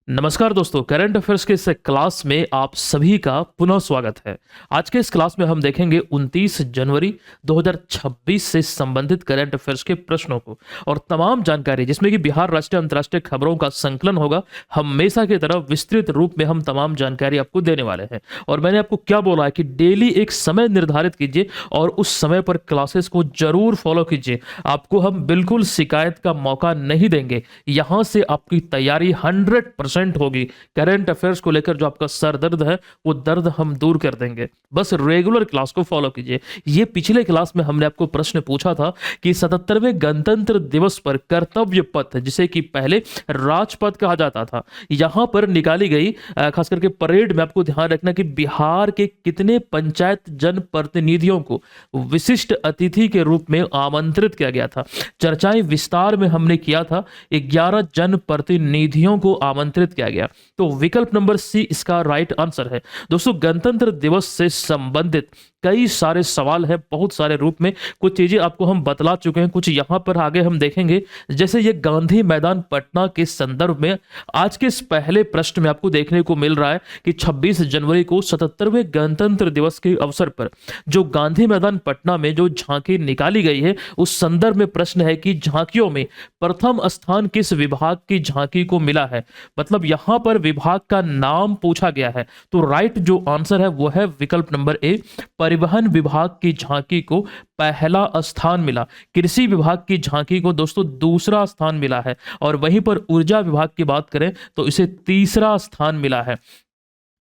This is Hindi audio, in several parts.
नमस्कार दोस्तों, करंट अफेयर्स के इस क्लास में आप सभी का पुनः स्वागत है। आज के इस क्लास में हम देखेंगे 29 जनवरी 2026 से संबंधित करंट अफेयर्स के प्रश्नों को और तमाम जानकारी जिसमें कि बिहार राष्ट्रीय अंतर्राष्ट्रीय खबरों का संकलन होगा। हमेशा की तरह विस्तृत रूप में हम तमाम जानकारी आपको देने वाले हैं और मैंने आपको क्या बोला है कि डेली एक समय निर्धारित कीजिए और उस समय पर क्लासेस को जरूर फॉलो कीजिए। आपको हम बिल्कुल शिकायत का मौका नहीं देंगे। यहाँ से आपकी तैयारी 100% होगी। करंट अफेयर्स को लेकर जो आपका सर दर्द है वो दर्द हम दूर कर देंगे। बस रेगुलर क्लास को फॉलो कीजिए। ये पिछले क्लास में हमने आपको प्रश्न पूछा था कि 77वें गणतंत्र दिवस पर कर्तव्य पथ, जिसे कि पहले राजपथ कहा जाता था, यहां पर निकाली गई खास करके परेड में आपको ध्यान रखना कि बिहार के कितने पंचायत जनप्रतिनिधियों को विशिष्ट अतिथि के रूप में आमंत्रित किया गया था। चर्चाएं विस्तार में हमने किया था। 11 जनप्रतिनिधियों को आमंत्रित किया गया। तो विकल्प नंबर सी इसका राइट आंसर है। दोस्तों, गणतंत्र दिवस से संबंधित कई सारे सवाल हैं, बहुत सारे रूप में। कुछ चीजें आपको हम बतला चुके हैं, कुछ यहां पर आगे हम देखेंगे। जैसे ये गांधी मैदान पटना के संदर्भ में आज के इस पहले प्रश्न में आपको देखने को मिल रहा है कि 26 जनवरी को 77वें गणतंत्र दिवस के अवसर पर जो गांधी मैदान पटना में जो झांकी निकाली गई है, उस संदर्भ में प्रश्न है कि झांकियों में प्रथम स्थान किस विभाग की झांकी को मिला है। मतलब यहां पर विभाग का नाम पूछा गया है। तो राइट जो आंसर है वो है विकल्प नंबर ए, परिवहन विभाग की झांकी को पहला स्थान मिला। कृषि विभाग की झांकी को दोस्तों दूसरा स्थान मिला है और वहीं पर ऊर्जा विभाग की बात करें तो इसे तीसरा स्थान मिला है।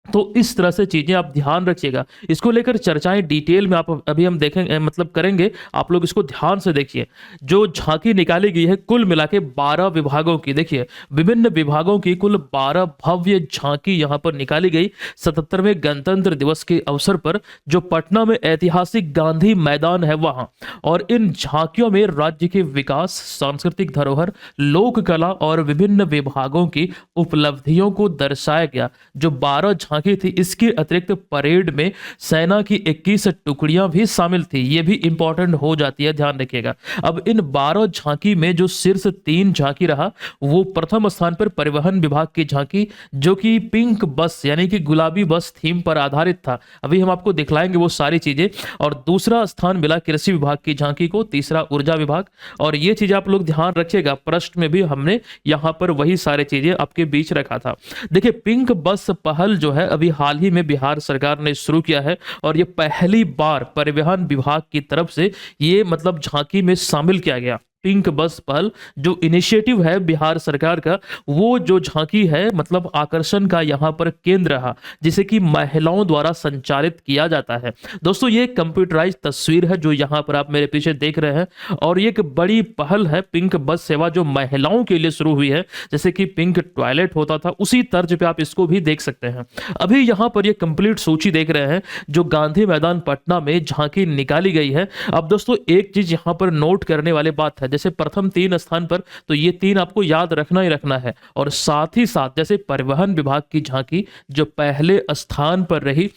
तो इस तरह से चीजें आप ध्यान रखिएगा। इसको लेकर चर्चाएं डिटेल में आप अभी हम देखेंगे, मतलब करेंगे। आप लोग इसको ध्यान से देखिए। जो झांकी निकाली गई है कुल मिला के 12 विभागों की, देखिए विभिन्न विभागों की कुल 12 भव्य झांकी यहां पर निकाली गई 77वें गणतंत्र दिवस के अवसर पर, जो पटना में ऐतिहासिक गांधी मैदान है वहां। और इन झांकियों में राज्य के विकास, सांस्कृतिक धरोहर, लोक कला और विभिन्न विभागों की उपलब्धियों को दर्शाया गया। जो 12 झांकी थी, इसके अतिरिक्त परेड में सेना की 21 टुकड़ियां भी शामिल थी। ये भी इंपॉर्टेंट हो जाती है, ध्यान रखिएगा। अब इन 12 झांकी में जो शीर्ष 3 झांकी रहा वो प्रथम स्थान पर परिवहन विभाग की झांकी, जो कि पिंक बस यानी कि गुलाबी बस थीम पर आधारित था। अभी हम आपको दिखलाएंगे वो सारी चीजें। और दूसरा स्थान मिला कृषि विभाग की झांकी को, तीसरा ऊर्जा विभाग। और ये चीजें आप लोग ध्यान रखिएगा, प्रश्न में भी हमने यहां पर वही सारी चीजें आपके बीच रखा था। देखिए, पिंक बस पहल जो है अभी हाल ही में बिहार सरकार ने शुरू किया है और ये पहली बार परिवहन विभाग की तरफ से ये मतलब झांकी में शामिल किया गया। पिंक बस पहल जो इनिशिएटिव है बिहार सरकार का, वो जो झांकी है मतलब आकर्षण का यहाँ पर केंद्र रहा, जिसे कि महिलाओं द्वारा संचालित किया जाता है। दोस्तों, ये कंप्यूटराइज तस्वीर है जो यहाँ पर आप मेरे पीछे देख रहे हैं और ये एक बड़ी पहल है पिंक बस सेवा जो महिलाओं के लिए शुरू हुई है। जैसे कि पिंक टॉयलेट होता था, उसी तर्ज पे आप इसको भी देख सकते हैं। अभी यहाँ पर ये कंप्लीट सूची देख रहे हैं जो गांधी मैदान पटना में झांकी निकाली गई है। अब दोस्तों, एक चीज यहाँ पर नोट करने वाली बात है, जैसे प्रथम 3 स्थान पर, तो ये 3 आपको याद रखना ही रखना है। और साथ ही साथ जैसे परिवहन विभाग की झांकी जो पहले स्थान पर रही,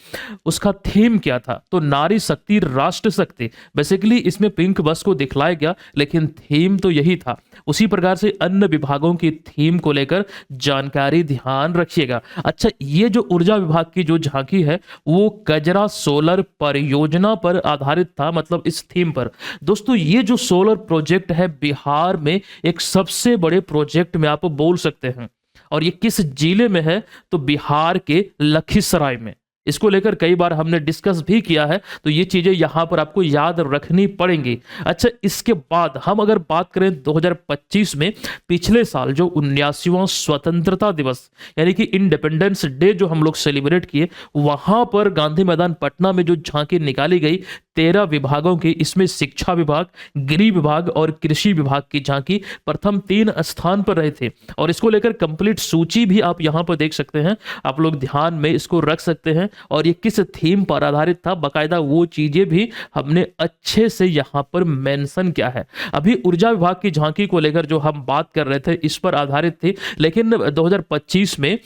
उसका थीम क्या था? तो नारी शक्ति राष्ट्र शक्ति। बेसिकली इसमें पिंक बस को दिखलाया गया लेकिन थीम तो यही था। उसी प्रकार से अन्य विभागों की थीम को लेकर जानकारी ध्यान रखिएगा। अच्छा, ये जो ऊर्जा विभाग की जो झांकी है वो कजरा सोलर परियोजना पर आधारित था, मतलब इस थीम पर। दोस्तों, ये जो सोलर प्रोजेक्ट है बिहार में एक सबसे बड़े प्रोजेक्ट में आप बोल सकते हैं। और ये किस जिले में है? तो बिहार के लखीसराय में। इसको लेकर कई बार हमने डिस्कस भी किया है, तो ये चीजें यहां पर आपको याद रखनी पड़ेंगी। अच्छा, इसके बाद हम अगर बात करें 2025 में, पिछले साल जो 79वां स्वतंत्रता दिवस यानी कि इंडिपेंडेंस डे जो हम लोग सेलिब्रेट किए, वहां पर गांधी मैदान पटना में जो झांकी निकाली गई 13 विभागों की, इसमें शिक्षा विभाग, गृह विभाग और कृषि विभाग की झांकी प्रथम 3 स्थान पर रहे थे। और इसको लेकर कंप्लीट सूची भी आप यहां पर देख सकते हैं, आप लोग ध्यान में इसको रख सकते हैं। और ये किस थीम पर आधारित था, बकायदा वो चीजें भी हमने अच्छे से यहां पर मेंशन किया है। अभी ऊर्जा विभाग की झांकी को लेकर जो हम बात कर रहे थे इस पर आधारित थी, लेकिन 2025 में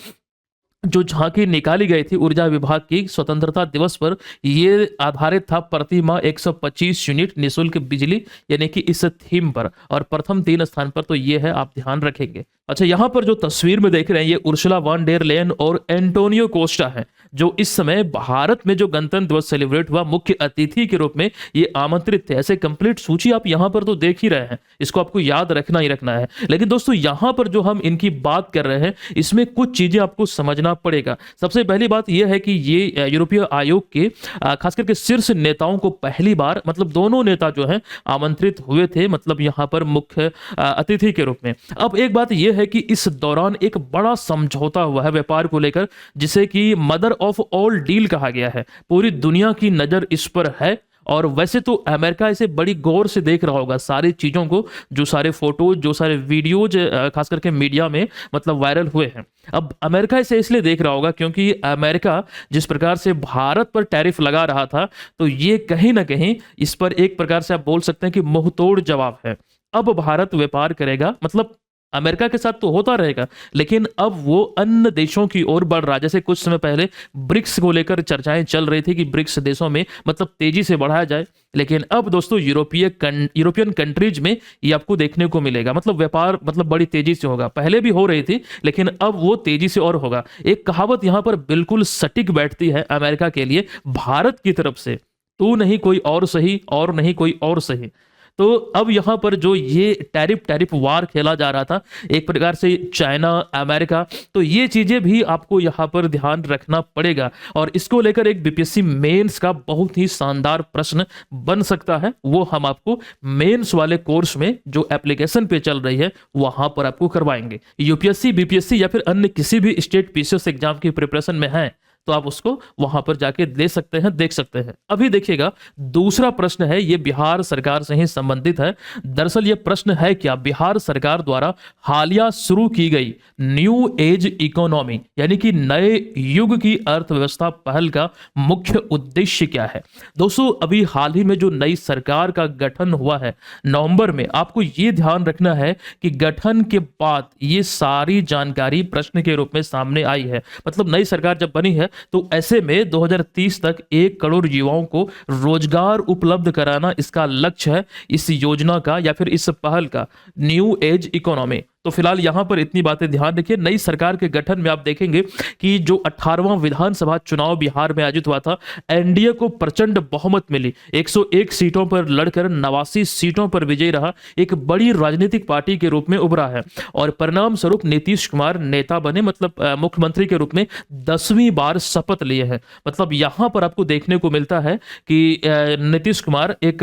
जो झांकी निकाली गई थी ऊर्जा विभाग की स्वतंत्रता दिवस पर, ये आधारित था प्रति माह 125 यूनिट निःशुल्क बिजली, यानी कि इस थीम पर। और प्रथम 3 स्थान पर तो ये है, आप ध्यान रखेंगे। अच्छा, यहाँ पर जो तस्वीर में देख रहे हैं ये उर्सुला वॉन डेर लेयन और एंटोनियो कोस्टा है, जो इस समय भारत में जो गणतंत्र दिवस सेलिब्रेट हुआ मुख्य अतिथि के रूप में ये आमंत्रित थे। ऐसे कंप्लीट सूची आप यहाँ पर तो देख ही रहे हैं, इसको आपको याद रखना ही रखना है। लेकिन दोस्तों यहाँ पर जो हम इनकी बात कर रहे हैं इसमें कुछ चीजें आपको समझना पड़ेगा। सबसे पहली बात यह है कि ये यूरोपीय आयोग के खास करके शीर्ष नेताओं को पहली बार, मतलब दोनों नेता जो हैं आमंत्रित हुए थे, मतलब यहाँ पर मुख्य अतिथि के रूप में। अब एक बात यह है कि इस दौरान एक बड़ा समझौता हुआ है व्यापार को लेकर, जिसे कि मदर ऑफ ऑल डील कहा गया है। पूरी दुनिया की नजर इस पर है, और वैसे तो अमेरिका इसे बड़ी गौर से देख रहा होगा, सारी चीजों को, जो सारे फोटोज, जो सारे वीडियोज खास करके मीडिया में मतलब वायरल हुए हैं। अब अमेरिका इसे इसलिए देख रहा होगा क्योंकि अमेरिका जिस प्रकार से भारत पर टैरिफ लगा रहा था, तो ये कहीं ना कहीं इस पर एक प्रकार से आप बोल सकते हैं कि मुंहतोड़ जवाब है। अब भारत व्यापार करेगा, मतलब अमेरिका के साथ तो होता रहेगा, लेकिन अब वो अन्य देशों की ओर बढ़ रहा। जैसे कुछ समय पहले ब्रिक्स को लेकर चर्चाएं चल रही थी कि ब्रिक्स देशों में मतलब तेजी से बढ़ाया जाए, लेकिन अब दोस्तों यूरोपियन कंट्रीज में ये आपको देखने को मिलेगा। मतलब व्यापार मतलब बड़ी तेजी से होगा, पहले भी हो रही थी लेकिन अब वो तेजी से और होगा। एक कहावत यहां पर बिल्कुल सटीक बैठती है अमेरिका के लिए भारत की तरफ से, तू नहीं कोई और सही, और नहीं कोई और सही। तो अब यहाँ पर जो ये टैरिफ वार खेला जा रहा था एक प्रकार से चाइना अमेरिका, तो ये चीजें भी आपको यहाँ पर ध्यान रखना पड़ेगा। और इसको लेकर एक बीपीएससी मेंस का बहुत ही शानदार प्रश्न बन सकता है, वो हम आपको मेंस वाले कोर्स में जो एप्लीकेशन पे चल रही है वहां पर आपको करवाएंगे। यूपीएससी बीपीएससी या फिर अन्य किसी भी स्टेट पीसीएस एग्जाम की प्रिपरेशन में है तो आप उसको वहां पर जाके दे सकते हैं, देख सकते हैं। अभी देखिएगा दूसरा प्रश्न है, ये बिहार सरकार से ही संबंधित है। दरअसल ये प्रश्न है क्या, बिहार सरकार द्वारा हालिया शुरू की गई न्यू एज इकोनॉमी यानी कि नए युग की अर्थव्यवस्था पहल का मुख्य उद्देश्य क्या है। दोस्तों अभी हाल ही में जो नई सरकार का गठन हुआ है नवंबर में, आपको ये ध्यान रखना है कि गठन के बाद ये सारी जानकारी प्रश्न के रूप में सामने आई है। मतलब नई सरकार जब बनी है तो ऐसे में 2030 तक 1 करोड़ युवाओं को रोजगार उपलब्ध कराना इसका लक्ष्य है, इस योजना का या फिर इस पहल का, न्यू एज इकोनॉमी। तो फिलहाल यहां पर इतनी बातें ध्यान रखिए। नई सरकार के गठन में आप देखेंगे कि जो 18वां विधानसभा चुनाव बिहार में आयोजित हुआ था, एनडीए को प्रचंड बहुमत मिली, 101 सीटों पर लड़कर 89 सीटों पर विजयी रहा, एक बड़ी राजनीतिक पार्टी के रूप में उभरा है। और परिणाम स्वरूप नीतीश कुमार नेता बने, मतलब मुख्यमंत्री के रूप में 10वीं बार शपथ लिए हैं। मतलब यहां पर आपको देखने को मिलता है कि नीतीश कुमार एक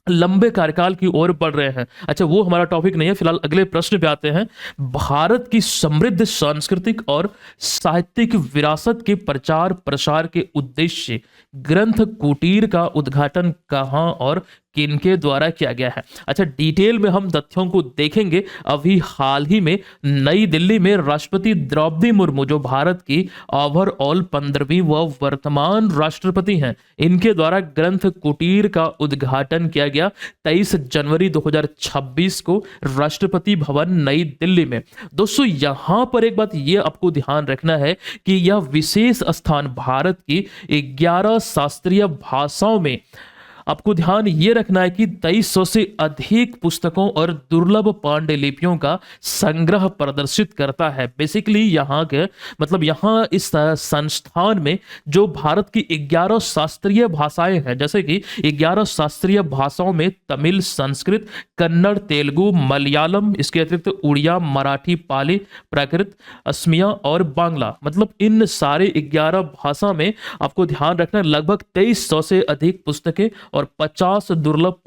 लंबे कार्यकाल की ओर बढ़ रहे हैं। अच्छा, वो हमारा टॉपिक नहीं है, फिलहाल अगले प्रश्न पे आते हैं। भारत की समृद्ध सांस्कृतिक और साहित्यिक विरासत के प्रचार प्रसार के उद्देश्य ग्रंथ कुटीर का उद्घाटन कहां और किनके द्वारा किया गया है। अच्छा, डिटेल में हम तथ्यों को देखेंगे। अभी हाल ही में नई दिल्ली में राष्ट्रपति द्रौपदी मुर्मू, जो भारत की ओवरऑल 15वीं व वर्तमान राष्ट्रपति हैं, इनके द्वारा ग्रंथ कुटीर का उद्घाटन किया गया 23 जनवरी 2026 को राष्ट्रपति भवन नई दिल्ली में। दोस्तों यहां पर एक बात यह आपको ध्यान रखना है कि यह विशेष स्थान भारत की 11 शास्त्रीय भाषाओं में, आपको ध्यान ये रखना है कि 2300 से अधिक पुस्तकों और दुर्लभ पांडुलिपियों का संग्रह प्रदर्शित करता है। बेसिकली यहाँ के मतलब यहाँ इस संस्थान में जो भारत की 11 शास्त्रीय भाषाएं हैं, जैसे कि 11 शास्त्रीय भाषाओं में तमिल, संस्कृत, कन्नड़, तेलुगु, मलयालम, इसके अतिरिक्त उड़िया, मराठी, पाली, प्राकृत, असमिया और बांग्ला, मतलब इन सारे 11 भाषा में आपको ध्यान रखना है लगभग 2300 से अधिक पुस्तकें और 50 दुर्लभ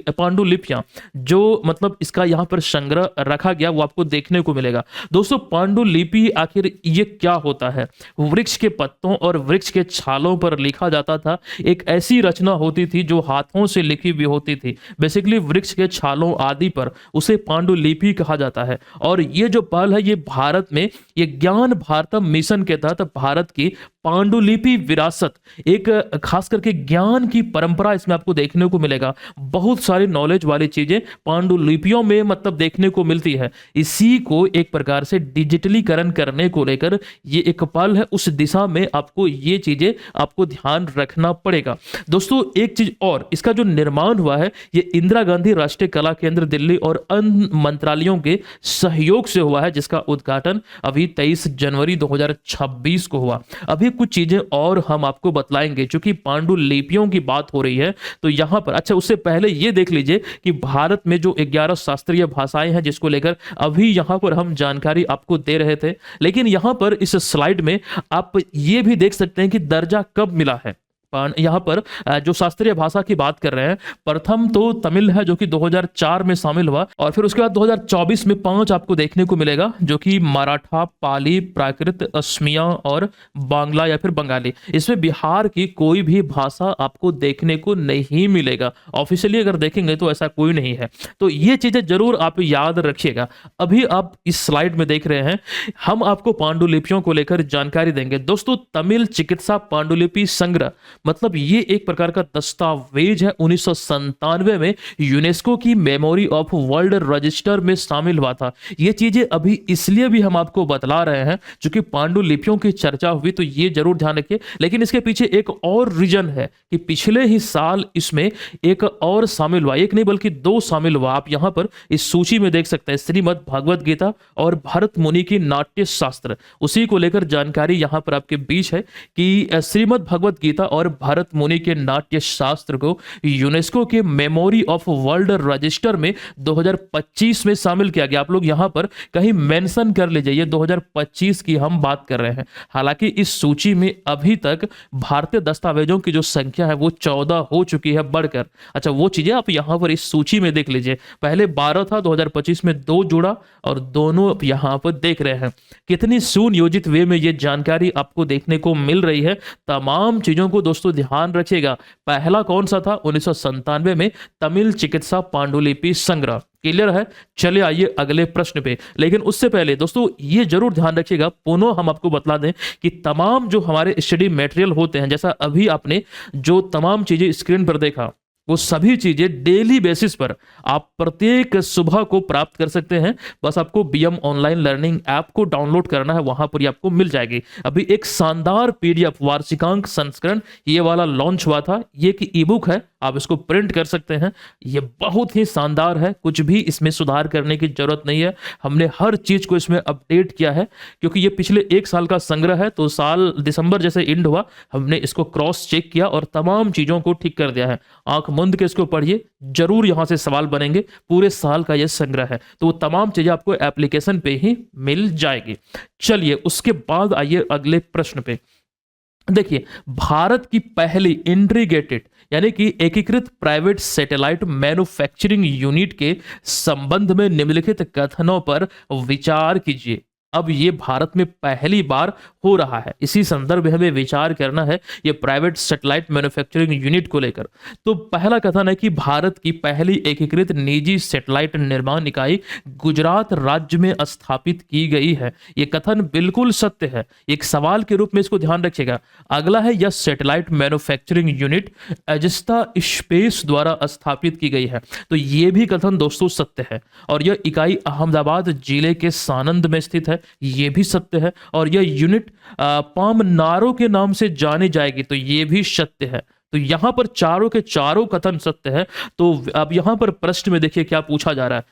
पांडुलिपियां, जो मतलब इसका यहां पर संग्रह रखा गया, वो आपको देखने को मिलेगा। दोस्तों पांडुलिपि आखिर ये क्या होता है? वृक्ष के पत्तों और वृक्ष के छालों पर लिखा जाता था। एक ऐसी रचना होती थी जो हाथों से लिखी हुई होती थी, बेसिकली वृक्ष के छालों आदि पर, उसे पांडुलिपि कहा जाता है। और ये जो पहल है ये भारत में, ये ज्ञान भारतम मिशन के तहत भारत की पांडुलिपि विरासत, एक खास करके ज्ञान की परंपरा इसमें आपको देखने को मिलेगा। बहुत सारी नॉलेज वाली चीजें पांडुलिपियों में मतलब देखने को मिलती है। इसी को एक प्रकार से डिजिटलीकरण करने को लेकर ये एक पल है, उस दिशा में आपको ये चीजें आपको ध्यान रखना पड़ेगा। दोस्तों एक चीज और, इसका जो निर्माण हुआ है ये इंदिरा गांधी राष्ट्रीय कला केंद्र दिल्ली और अन्य मंत्रालयों के सहयोग से हुआ है, जिसका उद्घाटन अभी 23 जनवरी 2026 को हुआ। अभी कुछ चीजें और हम आपको बतलाएंगे, क्योंकि पांडुलिपियों की बात हो रही है तो यहां पर अच्छा उससे पहले ये देख लीजिए कि भारत में जो 11 शास्त्रीय भाषाएं हैं जिसको लेकर अभी यहां पर हम जानकारी आपको दे रहे थे, लेकिन यहां पर इस स्लाइड में आप ये भी देख सकते हैं कि दर्जा कब मिला है। यहाँ पर जो शास्त्रीय भाषा की बात कर रहे हैं, प्रथम तो तमिल है जो कि 2004 में शामिल हुआ, और फिर उसके बाद 2024 में 5 आपको देखने को मिलेगा जो कि मराठा, पाली, प्राकृत, असमिया और बांग्ला या फिर बंगाली। इसमें बिहार की कोई भी भाषा आपको देखने को नहीं मिलेगा। ऑफिशियली अगर देखेंगे तो ऐसा कोई नहीं है, तो ये चीजें जरूर आप याद रखिएगा। अभी आप इस स्लाइड में देख रहे हैं, हम आपको पांडुलिपियों को लेकर जानकारी देंगे। दोस्तों तमिल चिकित्सा पांडुलिपि संग्रह मतलब ये एक प्रकार का दस्तावेज है, 1997 में यूनेस्को की मेमोरी ऑफ वर्ल्ड रजिस्टर में शामिल हुआ था। ये चीजें अभी इसलिए भी हम आपको बतला रहे हैं क्योंकि पांडुलिपियों की चर्चा हुई, तो ये जरूर ध्यान रखिए। लेकिन इसके पीछे एक और रीजन है कि पिछले ही साल इसमें एक और शामिल हुआ, एक नहीं बल्कि 2 शामिल हुआ। आप यहां पर इस सूची में देख सकते हैं, श्रीमद् भगवद गीता और भरत मुनि की नाट्य शास्त्र, उसी को लेकर जानकारी यहां पर आपके बीच है कि श्रीमद् भगवद गीता और भरत मुनि के नाट्य शास्त्र को यूनेस्को के मेमोरी ऑफ वर्ल्ड रजिस्टर में 2025 में शामिल किया गया। आप लोग यहां पर कहीं मेंशन कर लीजिए, ये 2025 की हम बात कर रहे हैं। हालांकि इस सूची में अभी तक भारतीय दस्तावेजों की जो संख्या है वो 14 हो चुकी है बढ़कर। अच्छा वो चीजें आप यहां पर इस सूची में देख लीजिए, पहले 12 था, 2025 में 2 जुड़ा और दोनों आप यहां पर देख रहे हैं। कितनी सुनियोजित वे में ये जानकारी आपको देखने को मिल रही है। तमाम चीजों को दोस्तों ध्यान रखिएगा। पहला कौन सा था? 1997 में तमिल चिकित्सा पांडुलिपि संग्रह। क्लियर है? चले आइए अगले प्रश्न पे। लेकिन उससे पहले दोस्तों ये जरूर ध्यान रखिएगा, पुनः हम आपको बतला दें कि तमाम जो हमारे स्टडी मटेरियल होते हैं, जैसा अभी आपने जो तमाम चीजें स्क्रीन पर देखा, वो सभी चीजें डेली बेसिस पर आप प्रत्येक सुबह को प्राप्त कर सकते हैं। बस आपको बीएम ऑनलाइन लर्निंग ऐप को डाउनलोड करना है, वहां पर ही आपको मिल जाएगी। अभी एक शानदार पीडीएफ वार्षिकांक संस्करण ये वाला लॉन्च हुआ था, ये कि ईबुक है, आप इसको प्रिंट कर सकते हैं। ये बहुत ही शानदार है, कुछ भी इसमें सुधार करने की जरूरत नहीं है। हमने हर चीज को इसमें अपडेट किया है, क्योंकि ये पिछले 1 साल का संग्रह है। तो साल दिसंबर जैसे एंड हुआ, हमने इसको क्रॉस चेक किया और तमाम चीजों को ठीक कर दिया है। आंख बंद के इसको पढ़िए, जरूर यहां से सवाल बनेंगे। पूरे साल का यह संग्रह है, तो वो तमाम चीजें आपको एप्लीकेशन पे ही मिल जाएगी। चलिए उसके बाद आइए अगले प्रश्न पे। देखिए, भारत की पहली इंटीग्रेटेड यानी कि एकीकृत प्राइवेट सैटेलाइट मैन्युफैक्चरिंग यूनिट के संबंध में निम्नलिखित कथनों पर विचार कीजिए। अब ये भारत में पहली बार हो रहा है, इसी संदर्भ में हमें विचार करना है ये प्राइवेट सैटेलाइट मैन्युफैक्चरिंग यूनिट को लेकर। तो पहला कथन है कि भारत की पहली एकीकृत निजी सैटेलाइट निर्माण इकाई गुजरात राज्य में स्थापित की गई है। ये कथन बिल्कुल सत्य है, एक सवाल के रूप में इसको ध्यान रखिएगा। अगला है यह सैटेलाइट मैन्युफैक्चरिंग यूनिट अजस्ता स्पेस द्वारा स्थापित की गई है। तो ये भी कथन दोस्तों सत्य है, और यह इकाई अहमदाबाद जिले के सानंद में स्थित है, ये भी सत्य है। और यह यूनिट पामनारो के नाम से जानी जाएगी, तो ये भी सत्य है। तो यहां पर चारों के चारों कथन सत्य है। तो अब यहां पर प्रश्न में देखिए क्या पूछा जा रहा है,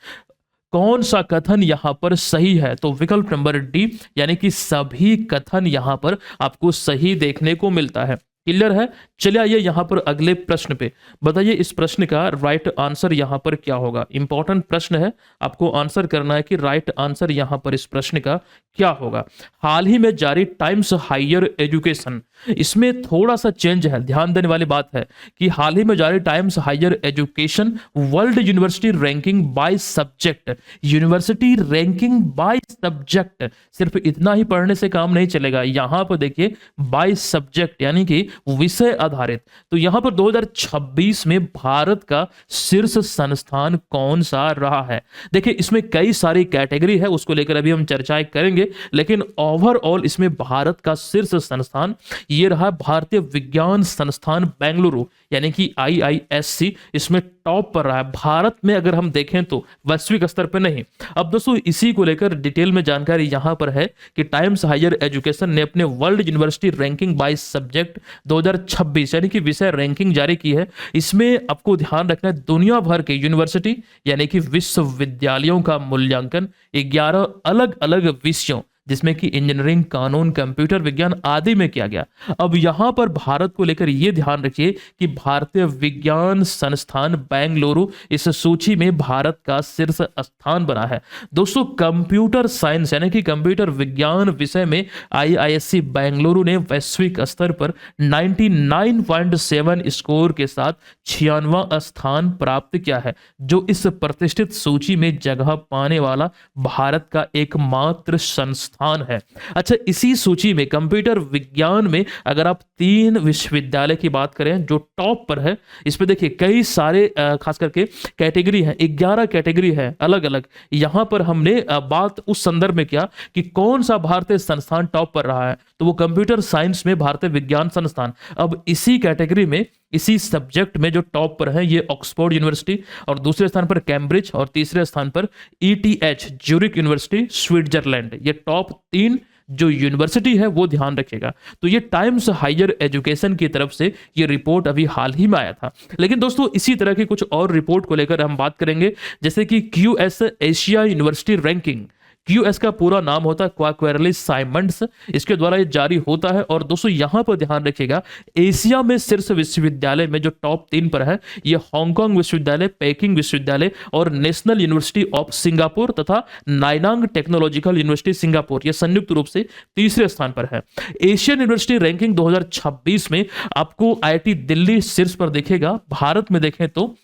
कौन सा कथन यहां पर सही है? तो विकल्प नंबर डी, यानी कि सभी कथन यहां पर आपको सही देखने को मिलता है। क्लियर है? चलिए आइए यहां पर अगले प्रश्न पे। बताइए इस प्रश्न का राइट आंसर यहां पर क्या होगा। इंपॉर्टेंट प्रश्न है, आपको आंसर करना है कि राइट आंसर यहां पर इस प्रश्न का क्या होगा। हाल ही में जारी टाइम्स हायर एजुकेशन, इसमें थोड़ा सा चेंज है, ध्यान देने वाली बात है कि हाल ही में जारी Times Higher Education World University ranking by subject, university ranking by subject, सिर्फ इतना ही पढ़ने से काम नहीं चलेगा। यहां पर देखिए बाय सब्जेक्ट यानी कि विषय आधारित। तो यहां पर 2026 में भारत का शीर्ष संस्थान कौन सा रहा है? देखिए इसमें कई सारी कैटेगरी है, उसको लेकर अभी हम चर्चाएं करेंगे, लेकिन ओवरऑल इसमें भारत का शीर्ष संस्थान ये रहा भारतीय विज्ञान संस्थान बेंगलुरु यानी कि IISc, इसमें टॉप पर रहा है भारत में अगर हम देखें तो, वैश्विक स्तर पर नहीं। अब दोस्तों इसी को लेकर डिटेल में जानकारी यहां पर है कि टाइम्स हायर एजुकेशन ने अपने world University ranking by subject 2026 यानी कि विषय रैंकिंग जारी की है। इसमें आपको ध्यान रखना है दुनिया भर के यूनिवर्सिटी यानी कि विश्वविद्यालयों का मूल्यांकन 11 अलग अलग विषयों जिसमें कि इंजीनियरिंग, कानून, कंप्यूटर विज्ञान आदि में किया गया। अब यहां पर भारत को लेकर यह ध्यान रखिए कि भारतीय विज्ञान संस्थान बेंगलुरु इस सूची में भारत का शीर्ष स्थान बना है। दोस्तों कंप्यूटर साइंस यानी कि कंप्यूटर विज्ञान विषय में IISc बेंगलुरु ने वैश्विक स्तर पर 99.7 स्कोर के साथ 96वां स्थान प्राप्त किया है, जो इस प्रतिष्ठित सूची में जगह पाने वाला भारत का एकमात्र संस्थान है। अच्छा, इसी सूची में कंप्यूटर विज्ञान में अगर आप 3 विश्वविद्यालय की बात करें जो टॉप पर है, इस पे देखिए कई सारे खास करके कैटेगरी है, 11 कैटेगरी है अलग अलग। यहां पर हमने बात उस संदर्भ में किया कि कौन सा भारतीय संस्थान टॉप पर रहा है, तो वो कंप्यूटर साइंस में भारतीय विज्ञान संस्थान। अब इसी कैटेगरी में, इसी सब्जेक्ट में जो टॉप पर है ये ऑक्सफोर्ड यूनिवर्सिटी, और दूसरे स्थान पर कैम्ब्रिज, और तीसरे स्थान पर ETH ज्यूरिख यूनिवर्सिटी स्विट्जरलैंड। ये टॉप 3 जो यूनिवर्सिटी है वो ध्यान रखिएगा। तो ये टाइम्स हायर एजुकेशन की तरफ से ये रिपोर्ट अभी हाल ही में आया था। लेकिन दोस्तों इसी तरह की कुछ और रिपोर्ट को लेकर हम बात करेंगे, जैसे कि QS Asia university ranking. QS का पूरा नाम होता है क्वाक्वेरली साइमंड्स, इसके द्वारा ये जारी होता है। और दोस्तों यहां पर ध्यान रखिएगा एशिया में शीर्ष विश्वविद्यालय में जो टॉप 3 पर है ये हांगकांग विश्वविद्यालय, पेकिंग विश्वविद्यालय और नेशनल यूनिवर्सिटी ऑफ सिंगापुर तथा नाइनांग टेक्नोलॉजिकल यूनिवर्सिटी सिंगापुर, ये संयुक्त रूप से तीसरे स्थान पर है। एशियन यूनिवर्सिटी रैंकिंग 2026 में आपको IIT दिल्ली शीर्ष पर दिखेगा। भारत में देखें तो,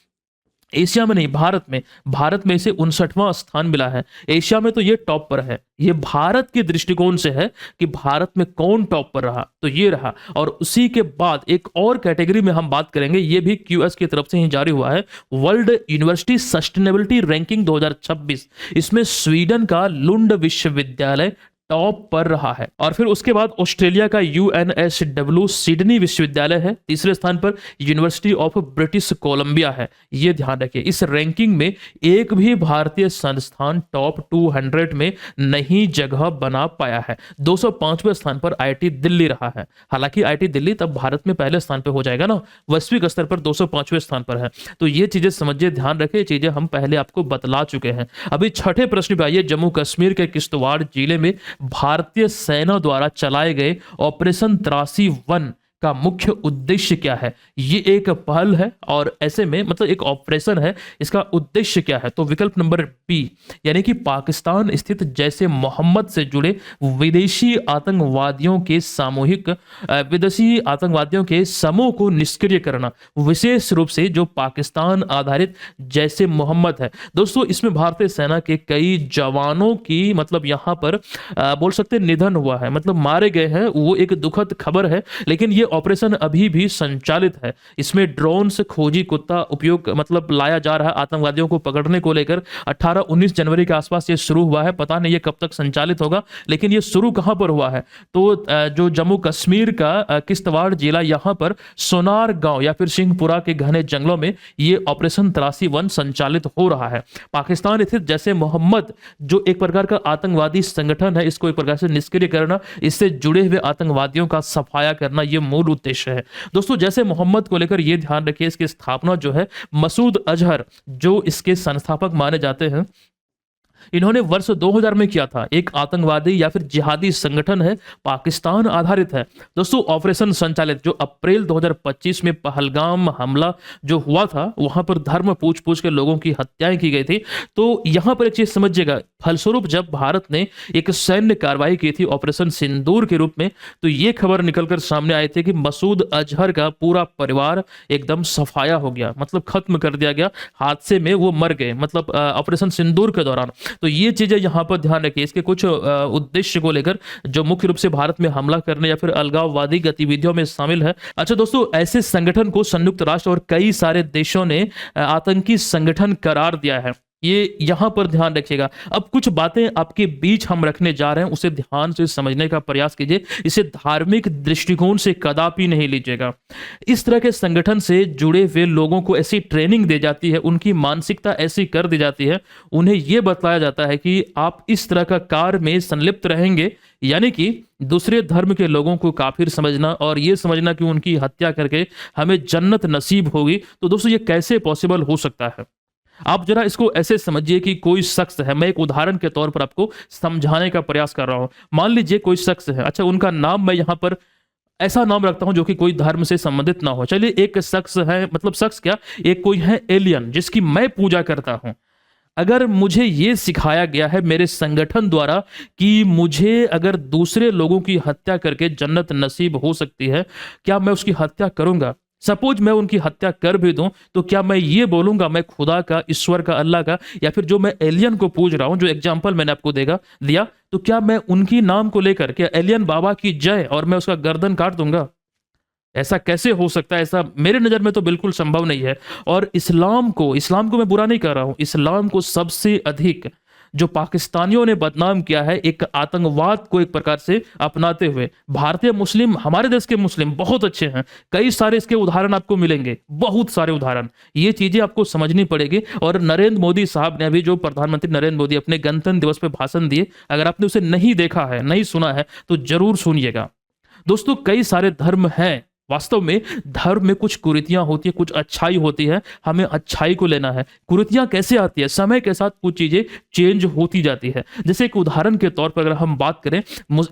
एशिया में नहीं भारत में इसे 59वां स्थान मिला है। एशिया में तो ये टॉप पर है। ये भारत के दृष्टिकोण से है कि भारत में कौन टॉप पर रहा, तो ये रहा। और उसी के बाद एक और कैटेगरी में हम बात करेंगे, ये भी QS की तरफ से ही जारी हुआ है, वर्ल्ड यूनिवर्सिटी सस्टेनेबिलिटी रैंकिंग 2026। इसमें स्वीडन का लुंड विश्वविद्यालय टॉप पर रहा है। और फिर उसके बाद ऑस्ट्रेलिया का UNSW सिडनी विश्वविद्यालय है, तीसरे स्थान पर यूनिवर्सिटी ऑफ ब्रिटिश कोलंबिया है। यह ध्यान रखिए इस रैंकिंग में एक भी भारतीय संस्थान टॉप 200 में नहीं जगह बना पाया है। 205वें स्थान पर IIT दिल्ली रहा है। हालांकि IIT दिल्ली तब भारत में पहले स्थान पर हो जाएगा ना, वैश्विक स्तर पर 205वें स्थान पर है। तो ये चीजें समझिए, ध्यान रखिए, चीजें हम पहले आपको बतला चुके हैं। अभी छठे प्रश्न पे आइए। जम्मू कश्मीर के किश्तवाड़ जिले में भारतीय सेना द्वारा चलाए गए ऑपरेशन त्रासी 1 का मुख्य उद्देश्य क्या है? ये एक पहल है और ऐसे में मतलब एक ऑपरेशन है, इसका उद्देश्य क्या है? तो विकल्प नंबर बी यानी कि पाकिस्तान स्थित जैसे मोहम्मद से जुड़े विदेशी आतंकवादियों के समूह को निष्क्रिय करना, विशेष रूप से जो पाकिस्तान आधारित जैसे मोहम्मद है। दोस्तों इसमें भारतीय सेना के कई जवानों की मतलब यहाँ पर बोल सकते निधन हुआ है, मतलब मारे गए हैं, वो एक दुखद खबर है। लेकिन ये ऑपरेशन अभी भी संचालित है। इसमें ड्रोन से खोजी कुत्ता उपयोग मतलब लाया जा रहा है आतंकवादियों को पकड़ने को लेकर। 18-19 जनवरी के आसपास ये शुरू हुआ है, पता नहीं ये कब तक संचालित होगा, लेकिन ये शुरू कहां पर हुआ है? तो जो जम्मू कश्मीर का किश्तवाड़ जिला, यहां पर सोनार गांव या फिर सिंहपुरा के घने जंगलों में ये ऑपरेशन त्रासी 1 संचालित हो रहा है। पाकिस्तान स्थित जैसे मोहम्मद जो एक प्रकार का आतंकवादी संगठन है, इसको एक प्रकार से निष्क्रिय करना, इससे जुड़े हुए आतंकवादियों का सफाया करना, ये मूल उद्देश्य है। दोस्तों जैसे मोहम्मद को लेकर यह ध्यान रखिए, इसकी स्थापना जो है मसूद अजहर जो इसके संस्थापक माने जाते हैं, इन्होंने वर्ष 2000 में किया था। एक आतंकवादी या फिर जिहादी संगठन है, पाकिस्तान आधारित है। दोस्तों ऑपरेशन संचालित जो अप्रैल 2025 में पहलगाम हमला जो हुआ था, वहां पर धर्म पूछ के लोगों की हत्याएं की गई थी। तो यहां पर एक चीज समझिएगा, फलस्वरूप जब भारत ने एक सैन्य कार्रवाई की थी ऑपरेशन सिंदूर के रूप में, तो ये खबर निकलकर सामने आई थी कि मसूद अजहर का पूरा परिवार एकदम सफाया हो गया, मतलब खत्म कर दिया गया, हादसे में वो मर गए, मतलब ऑपरेशन सिंदूर के दौरान। तो ये चीजें यहां पर ध्यान रखिए, इसके कुछ उद्देश्य को लेकर जो मुख्य रूप से भारत में हमला करने या फिर अलगाववादी गतिविधियों में शामिल है। अच्छा दोस्तों, ऐसे संगठन को संयुक्त राष्ट्र और कई सारे देशों ने आतंकी संगठन करार दिया है। ये यहाँ पर ध्यान रखिएगा। अब कुछ बातें आपके बीच हम रखने जा रहे हैं, उसे ध्यान से समझने का प्रयास कीजिए। इसे धार्मिक दृष्टिकोण से कदापि नहीं लीजिएगा। इस तरह के संगठन से जुड़े हुए लोगों को ऐसी ट्रेनिंग दी जाती है, उनकी मानसिकता ऐसी कर दी जाती है, उन्हें यह बताया जाता है कि आप इस तरह का कार्य में संलिप्त रहेंगे, यानी कि दूसरे धर्म के लोगों को काफिर समझना और ये समझना कि उनकी हत्या करके हमें जन्नत नसीब होगी। तो दोस्तों, ये कैसे पॉसिबल हो सकता है? आप जरा इसको ऐसे समझिए कि कोई शख्स है, मैं एक उदाहरण के तौर पर आपको समझाने का प्रयास कर रहा हूं। मान लीजिए कोई शख्स है, अच्छा उनका नाम मैं यहां पर ऐसा नाम रखता हूं जो कि कोई धर्म से संबंधित ना हो। चलिए, एक शख्स है, मतलब शख्स क्या, एक कोई है एलियन जिसकी मैं पूजा करता हूं। अगर मुझे ये सिखाया गया है मेरे संगठन द्वारा कि मुझे अगर दूसरे लोगों की हत्या करके जन्नत नसीब हो सकती है, क्या मैं उसकी हत्या करूंगा? सपोज मैं उनकी हत्या कर भी दूं, तो क्या मैं ये बोलूंगा मैं खुदा का, ईश्वर का, अल्लाह का, या फिर जो मैं एलियन को पूज रहा हूं, जो एग्जाम्पल मैंने आपको दिया, तो क्या मैं उनकी नाम को लेकर क्या एलियन बाबा की जय और मैं उसका गर्दन काट दूंगा? ऐसा कैसे हो सकता है? ऐसा मेरे नज़र में तो बिल्कुल संभव नहीं है। और इस्लाम को मैं बुरा नहीं कर रहा हूँ, इस्लाम को सबसे अधिक जो पाकिस्तानियों ने बदनाम किया है एक आतंकवाद को एक प्रकार से अपनाते हुए। भारतीय मुस्लिम, हमारे देश के मुस्लिम बहुत अच्छे हैं, कई सारे इसके उदाहरण आपको मिलेंगे, बहुत सारे उदाहरण। ये चीजें आपको समझनी पड़ेगी। और नरेंद्र मोदी साहब ने अभी, जो प्रधानमंत्री नरेंद्र मोदी अपने गणतंत्र दिवस पे भाषण दिए, अगर आपने उसे नहीं देखा है, नहीं सुना है, तो जरूर सुनिएगा। दोस्तों, कई सारे धर्म हैं। वास्तव में धर्म में कुछ कुरीतियां होती है, कुछ अच्छाई होती है, हमें अच्छाई को लेना है। कुरीतियां कैसे आती है? समय के साथ कुछ चीजें चेंज होती जाती है। जैसे एक उदाहरण के तौर पर अगर हम बात करें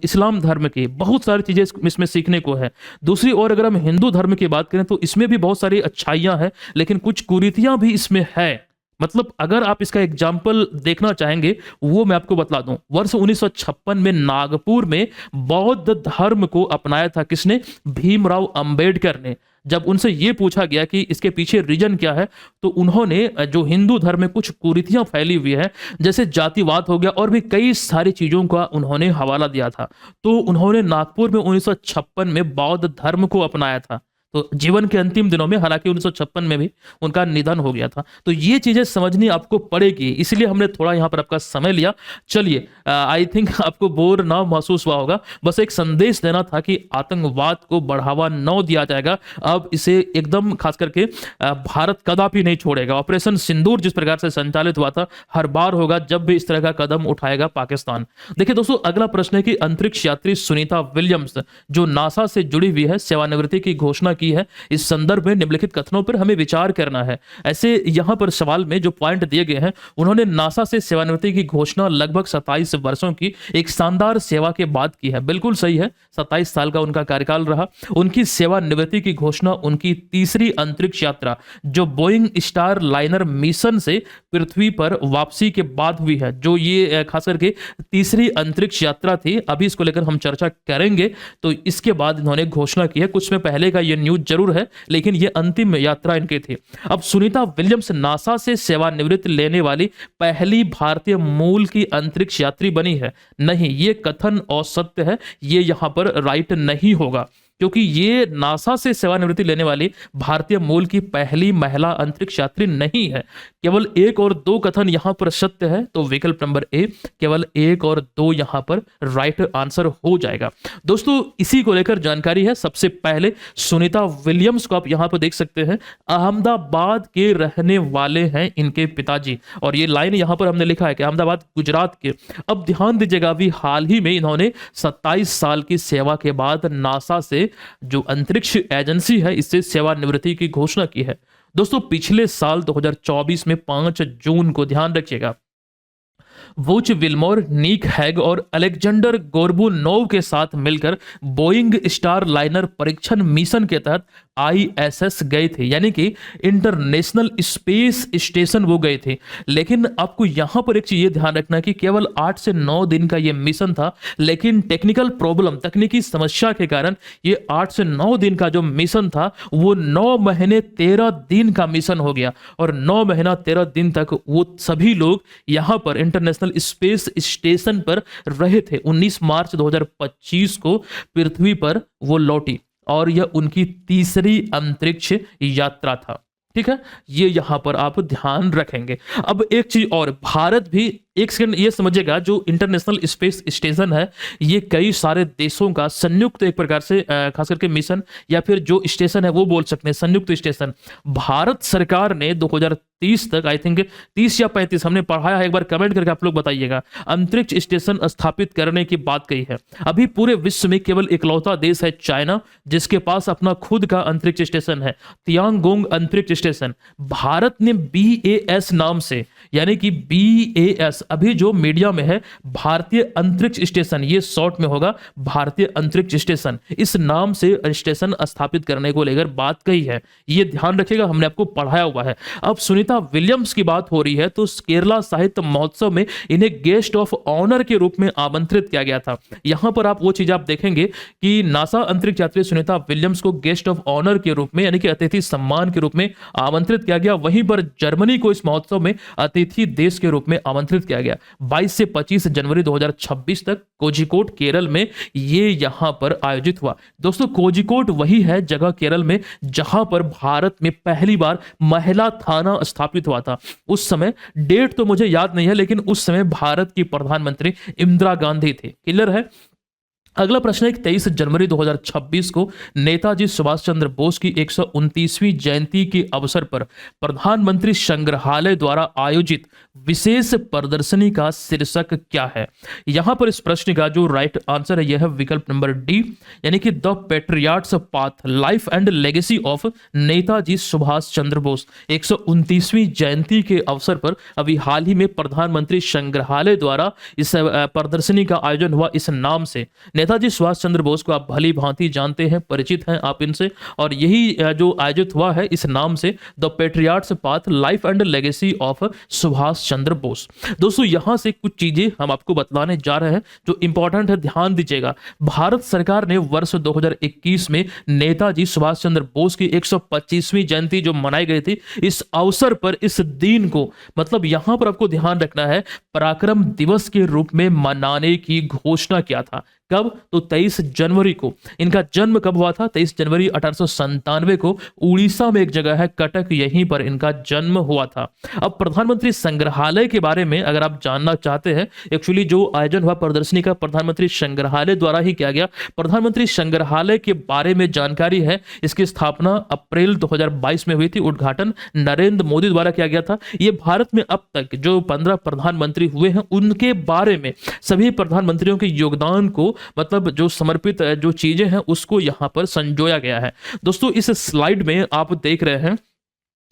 इस्लाम धर्म की, बहुत सारी चीजें इसमें सीखने को है। दूसरी ओर अगर हम हिंदू धर्म की बात करें तो इसमें भी बहुत सारी अच्छाइयां हैं, लेकिन कुछ कुरीतियां भी इसमें है। मतलब अगर आप इसका एग्जाम्पल देखना चाहेंगे, वो मैं आपको बतला दूं। वर्ष 1956 में नागपुर में बौद्ध धर्म को अपनाया था किसने? भीमराव अंबेडकर ने। जब उनसे ये पूछा गया कि इसके पीछे रीजन क्या है, तो उन्होंने जो हिंदू धर्म में कुछ कुरीतियां फैली हुई है, जैसे जातिवाद हो गया, और भी कई सारी चीजों का उन्होंने हवाला दिया था। तो उन्होंने नागपुर में 1956 में बौद्ध धर्म को अपनाया था। तो जीवन के अंतिम दिनों में, हालांकि 1956 में भी उनका निधन हो गया था। तो ये चीजें समझनी आपको पड़ेगी, इसलिए हमने थोड़ा यहाँ पर आपका समय लिया। चलिए, आई थिंक आपको बोर ना महसूस हुआ होगा। बस एक संदेश देना था कि आतंकवाद को बढ़ावा न दिया जाएगा। अब इसे एकदम खास करके भारत कदापि नहीं छोड़ेगा। ऑपरेशन सिंदूर जिस प्रकार से संचालित हुआ था, हर बार होगा जब भी इस तरह का कदम उठाएगा पाकिस्तान। देखिए दोस्तों, अगला प्रश्न है कि अंतरिक्ष यात्री सुनीता विलियम्स जो नासा से जुड़ी हुई है, सेवानिवृत्ति की घोषणा की है। इस संदर्भ में निम्नलिखित कथनों पर हमें विचार करना है। ऐसे यहां पर सवाल में जो पॉइंट दिए गए हैं, उन्होंने नासा से सेवानिवृत्ति की घोषणा लगभग 27 वर्षों की एक शानदार सेवा के बाद की है। बिल्कुल सही है, 27 साल का उनका कार्यकाल रहा। उनकी सेवानिवृत्ति की घोषणा उनकी तीसरी अंतरिक्ष यात्रा जो बोइंग स्टार लाइनर मिशन से पृथ्वी पर वापसी के बाद हुई है। जो ये खास करके तीसरी अंतरिक्ष यात्रा थी, अभी इसको लेकर हम चर्चा करेंगे। तो इसके बाद इन्होंने घोषणा की है। कुछ में पहले का ये न्यूज जरूर है, लेकिन ये अंतिम यात्रा इनकी थी। अब सुनीता विलियम्स नासा से सेवानिवृत्ति लेने वाली पहली भारतीय मूल की अंतरिक्ष यात्री बनी है। नहीं, ये कथन असत्य है, ये यहां पर राइट नहीं होगा, क्योंकि ये नासा से सेवानिवृत्ति लेने वाली भारतीय मूल की पहली महिला अंतरिक्ष यात्री नहीं है। केवल 1 और 2 कथन यहां पर सत्य है, तो विकल्प नंबर ए, केवल 1 और 2 यहां पर राइट आंसर हो जाएगा। दोस्तों, इसी को लेकर जानकारी है। सबसे पहले सुनीता विलियम्स को आप यहां पर देख सकते हैं, अहमदाबाद के रहने वाले हैं इनके पिताजी, और ये लाइन यहां पर हमने लिखा है कि अहमदाबाद गुजरात के। अब ध्यान दीजिएगा, अभी हाल ही में इन्होंने 27 साल की सेवा के बाद नासा से जो अंतरिक्ष एजेंसी है, इससे सेवानिवृत्ति की घोषणा की है। दोस्तों, पिछले साल 2024 में 5 जून को, ध्यान रखिएगा, वुच विल्मोर, निक हैग और अलेक्जेंडर गोर्बुनोव के साथ मिलकर बोइंग स्टार लाइनर परीक्षण मिशन के तहत ISS गए थे, यानी कि इंटरनेशनल स्पेस स्टेशन वो गए थे। लेकिन आपको यहां पर एक चीज ये ध्यान रखना कि केवल 8 से 9 दिन का ये मिशन था, लेकिन टेक्निकल प्रॉब्लम, तकनीकी समस्या के कारण ये 8 से 9 दिन का जो मिशन था वो 9 महीने 13 दिन का मिशन हो गया। और 9 महीना 13 दिन तक वो सभी लोग यहां पर इंटरनेशनल स्पेस स्टेशन पर रहे थे। 19 मार्च 2025 को पृथ्वी पर वो लौटी, और यह उनकी तीसरी अंतरिक्ष यात्रा था। ठीक है, ये यहां पर आप ध्यान रखेंगे। अब एक चीज और, भारत भी, एक सेकंड ये समझिएगा, जो इंटरनेशनल स्पेस स्टेशन है ये कई सारे देशों का संयुक्त एक प्रकार से खास करके मिशन या फिर जो स्टेशन है वो बोल सकते हैं संयुक्त स्टेशन। भारत सरकार ने 2030 तक, आई थिंक 30 या 35, हमने पढ़ाया है, एक बार कमेंट करके आप लोग बताइएगा, अंतरिक्ष स्टेशन स्थापित करने की बात कही है। अभी पूरे विश्व में केवल इकलौता देश है चाइना जिसके पास अपना खुद का अंतरिक्ष स्टेशन है, तियांगोंग अंतरिक्ष स्टेशन। भारत ने BAS नाम से, यानी कि BAS अभी जो मीडिया में है भारतीय अंतरिक्ष स्टेशन, ये शॉर्ट में होगा भारतीय अंतरिक्ष स्टेशन, इस नाम से स्टेशन स्थापित करने को लेकर बात कही है। ये ध्यान रखिएगा, हमने आपको पढ़ाया हुआ है। अब सुनीता विलियम्स की बात हो रही है तो केरला साहित्य महोत्सव में इन्हें गेस्ट ऑफ ऑनर के रूप में आमंत्रित किया गया था। यहां पर आप वो चीज आप देखेंगे कि नासा अंतरिक्ष यात्री सुनीता विलियम्स को गेस्ट ऑफ ऑनर के रूप में, यानी कि अतिथि सम्मान के रूप में आमंत्रित किया गया। वहीं पर जर्मनी को इस महोत्सव में अतिथि देश के रूप में आमंत्रित किया गया। 22 से 25 जनवरी 2026 तक कोझिकोड केरल में ये यहां पर आयोजित हुआ। दोस्तों कोझिकोड वही है जगह केरल में जहां पर भारत में पहली बार महिला थाना स्थापित हुआ था। उस समय डेट तो मुझे याद नहीं है, लेकिन उस समय भारत की प्रधानमंत्री इंदिरा गांधी थे। क्लियर है। अगला प्रश्न है, 23 जनवरी 2026 को नेताजी सुभाष चंद्र बोस की 129वीं जयंती के अवसर पर प्रधानमंत्री संग्रहालय द्वारा आयोजित विशेष प्रदर्शनी का शीर्षक क्या है? यहां पर इस प्रश्न का जो राइट आंसर है यह है विकल्प नंबर डी, यानी कि the patriots path life and legacy of Netaji Subhash Chandra Bose. 129वीं जयंती के अवसर पर अभी हाल ही में प्रधानमंत्री संग्रहालय द्वारा इस प्रदर्शनी का आयोजन हुआ। इस नाम से नेताजी सुभाष चंद्र बोस को आप भली भांति जानते हैं, परिचित हैं आप इनसे, और यही जो आयोजित हुआ है इस नाम से, the patriots path life and legacy of Subhash Chandra Bose. दोस्तों यहां से कुछ चीजें हम आपको बतलाने जा रहे हैं जो इंपॉर्टेंट है, ध्यान दीजिएगा। भारत सरकार ने वर्ष 2021 में नेताजी सुभाष चंद्र बोस की 125वीं जयंती जो मनाई गई थी, इस अवसर पर इस दिन को, मतलब यहां पर आपको ध्यान रखना है, पराक्रम दिवस के रूप में मनाने की घोषणा किया था। कब? तो 23 जनवरी को। इनका जन्म कब हुआ था? 23 जनवरी 1897 को उड़ीसा में एक जगह है कटक, यहीं पर इनका जन्म हुआ था। अब प्रधानमंत्री संग्रहालय के बारे में अगर आप जानना चाहते हैं, एक्चुअली जो आयोजन हुआ प्रदर्शनी का प्रधानमंत्री संग्रहालय द्वारा ही किया गया। प्रधानमंत्री संग्रहालय के बारे में जानकारी है, इसकी स्थापना अप्रैल 2022 में हुई थी, उद्घाटन नरेंद्र मोदी द्वारा किया गया था। ये भारत में अब तक जो 15 प्रधानमंत्री हुए हैं उनके बारे में, सभी प्रधानमंत्रियों के योगदान को, मतलब जो समर्पित जो चीजें हैं उसको यहां पर संजोया गया है। दोस्तों इस स्लाइड में आप देख रहे हैं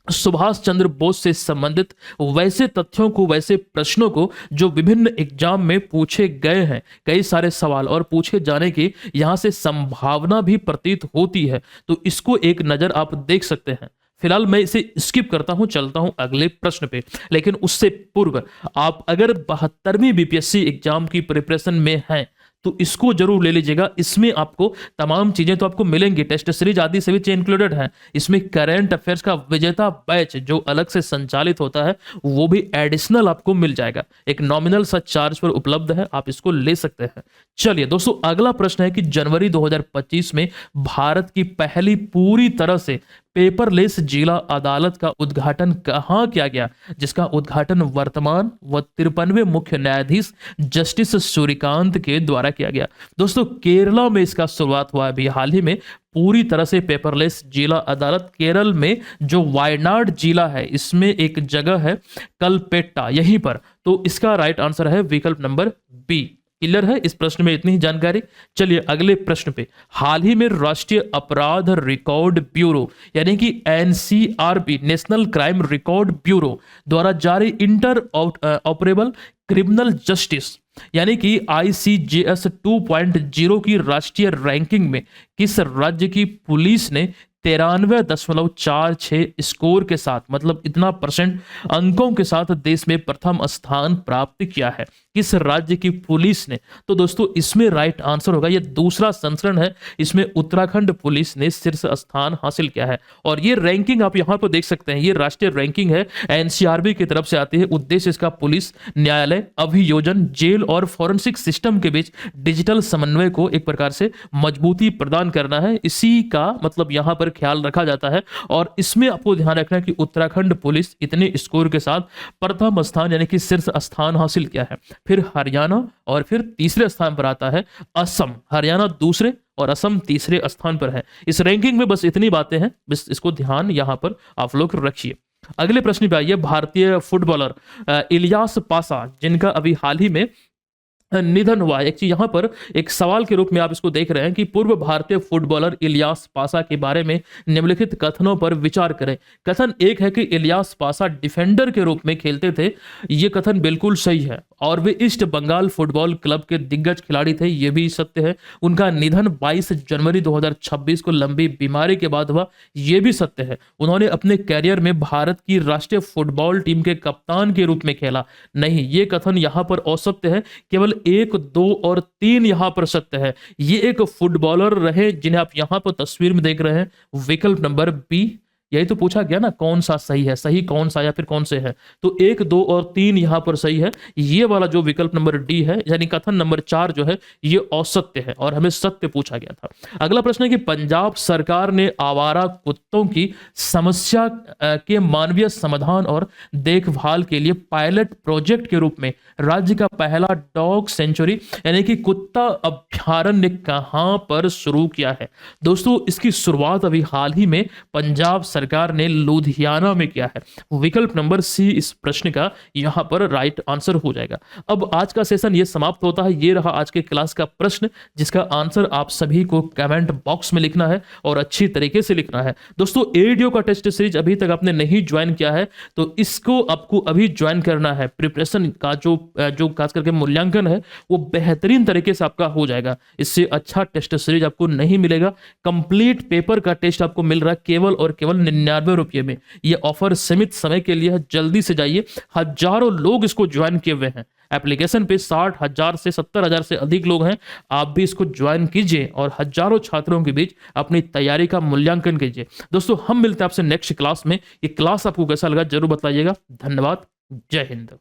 सुभाष चंद्र बोस से संबंधित वैसे तथ्यों को, वैसे प्रश्नों को जो विभिन्न एग्जाम में पूछे गए हैं। कई सारे सवाल और पूछे जाने की यहां से संभावना भी प्रतीत होती है, तो इसको एक नजर आप देख सकते हैं। फिलहाल मैं इसे स्किप करता हूं, चलता हूं अगले प्रश्न पे। लेकिन उससे पूर्व आप अगर 72वीं बीपीएससी एग्जाम की प्रिपरेशन में हैं तो इसको जरूर ले लीजिएगा। इसमें आपको तमाम चीजें तो आपको मिलेंगी, टेस्ट सीरीज आदि से भी इंक्लूडेड है। इसमें करंट अफेयर्स का विजेता बैच जो अलग से संचालित होता है वो भी एडिशनल आपको मिल जाएगा, एक नॉमिनल सा चार्ज पर उपलब्ध है, आप इसको ले सकते हैं। चलिए दोस्तों अगला प्रश्न है कि जनवरी 2025 में भारत की पहली पूरी तरह से पेपरलेस जिला अदालत का उद्घाटन कहां किया गया, जिसका उद्घाटन वर्तमान व 53वें मुख्य न्यायाधीश जस्टिस सूर्यकांत के द्वारा किया गया। दोस्तों केरला में इसका शुरुआत हुआ अभी हाल ही में, पूरी तरह से पेपरलेस जिला अदालत केरल में जो वायनाड जिला है इसमें एक जगह है कलपेट्टा, यहीं पर। तो इसका राइट आंसर है विकल्प नंबर बी। क्लियर है इस प्रश्न में इतनी ही जानकारी। चलिए अगले प्रश्न पे। हाल ही में राष्ट्रीय अपराध रिकॉर्ड ब्यूरो यानी कि NCRB national crime record bureau द्वारा जारी इंटर ऑपरेबल क्रिमिनल जस्टिस यानी कि ICJS 2.0 की राष्ट्रीय रैंकिंग में किस राज्य की पुलिस ने 93.46 स्कोर के साथ, मतलब इतना परसेंट अंकों के साथ देश में प्रथम स्थान प्राप्त किया है? किस राज्य की पुलिस ने? तो दोस्तों इसमें राइट आंसर होगा, ये दूसरा संस्करण है, इसमें उत्तराखंड पुलिस ने शीर्ष स्थान हासिल किया है। और ये रैंकिंग आप यहां पर देख सकते हैं, ये राष्ट्रीय रैंकिंग है, NCRB की तरफ से आती है। उद्देश्य इसका पुलिस, न्यायालय, अभियोजन, जेल और फॉरेंसिक सिस्टम के बीच डिजिटल समन्वय को एक प्रकार से मजबूती प्रदान करना है। इसी का मतलब यहां पर ख्याल रखा जाता है। और इसमें आपको ध्यान रखना है कि उत्तराखंड पुलिस इतने स्कोर के साथ प्रथम स्थान यानी कि शीर्ष स्थान हासिल किया है। फिर हरियाणा और फिर तीसरे स्थान पर आता है असम। हरियाणा दूसरे और असम तीसरे स्थान पर है। इस रैंकिंग में बस इतनी बातें हैं, बस इसको ध्यान यहां पर आप लोग रखिए। अगले प्रश्न पे आइए। भारतीय फुटबॉलर इलियास पासा, जिनका अभी हाल ही में निधन हुआ है। एक चीज यहां पर एक सवाल के रूप में आप इसको देख रहे हैं कि पूर्व भारतीय फुटबॉलर इलियास पासा के बारे में निम्नलिखित कथनों पर विचार करें। कथन एक है कि इलियास पासा डिफेंडर के रूप में खेलते थे। यह कथन बिल्कुल सही है। और वे ईस्ट बंगाल फुटबॉल क्लब के दिग्गज खिलाड़ी थे, यह भी सत्य है। उनका निधन 22 जनवरी 2026 को लंबी बीमारी के बाद हुआ, यह भी सत्य है। उन्होंने अपने कैरियर में भारत की राष्ट्रीय फुटबॉल टीम के कप्तान के रूप में खेला। नहीं, यह कथन यहां पर असत्य है। केवल 1, 2 और 3 यहां पर सत्य है। ये एक फुटबॉलर रहे जिन्हें आप यहां पर तस्वीर में देख रहे हैं। विकल्प नंबर बी। यही तो पूछा गया ना, कौन सा सही है, सही कौन सा या फिर कौन से है। तो 1, 2 और 3 यहां पर सही है। ये वाला जो विकल्प नंबर डी है यानी कथन नंबर 4 जो है ये असत्य है और हमें सत्य पूछा गया था। अगला प्रश्न है कि पंजाब सरकार ने आवारा कुत्तों की समस्या के मानवीय समाधान और देखभाल के लिए पायलट प्रोजेक्ट के रूप में राज्य का पहला डॉग सेंचुरी यानी कि कुत्ता अभ्यारण्य कहां पर शुरू किया है। दोस्तों, इसकी शुरुआत अभी हाल ही में पंजाब सरकार ने लुधियाना में किया है। विकल्प नंबर सी इस प्रश्न का यहां पर राइट आंसर हो जाएगा। अब आज का सेशन ये समाप्त होता है। ये रहा आज के क्लास का प्रश्न, जिसका आंसर आप सभी को कमेंट बॉक्स में लिखना है और अच्छी तरीके से लिखना है। दोस्तों, एडीओ का टेस्ट सीरीज अभी तक आपने नहीं ज्वाइन किया है तो इसको आपको अभी ज्वाइन करना है। प्रिपरेशन का जो खास करके मूल्यांकन है वो बेहतरीन तरीके से आपका हो जाएगा। इससे अच्छा टेस्ट सीरीज आपको नहीं मिलेगा। कंप्लीट पेपर का टेस्ट आपको मिल रहा है केवल और केवल 99 रुपये में। यह ऑफर सीमित समय के लिए है, जल्दी से जाइए। हजारों लोग इसको ज्वाइन किए हुए हैं। एप्लीकेशन पे 60,000 से 70,000 से अधिक लोग हैं। आप भी इसको ज्वाइन कीजिए और हजारों छात्रों के बीच अपनी तैयारी का मूल्यांकन कीजिए। दोस्तों, हम मिलते हैं आपसे नेक्स्ट क्लास में। ये क्लास आपको कैसा लगा जरूर बताइएगा। धन्यवाद। जय हिंद।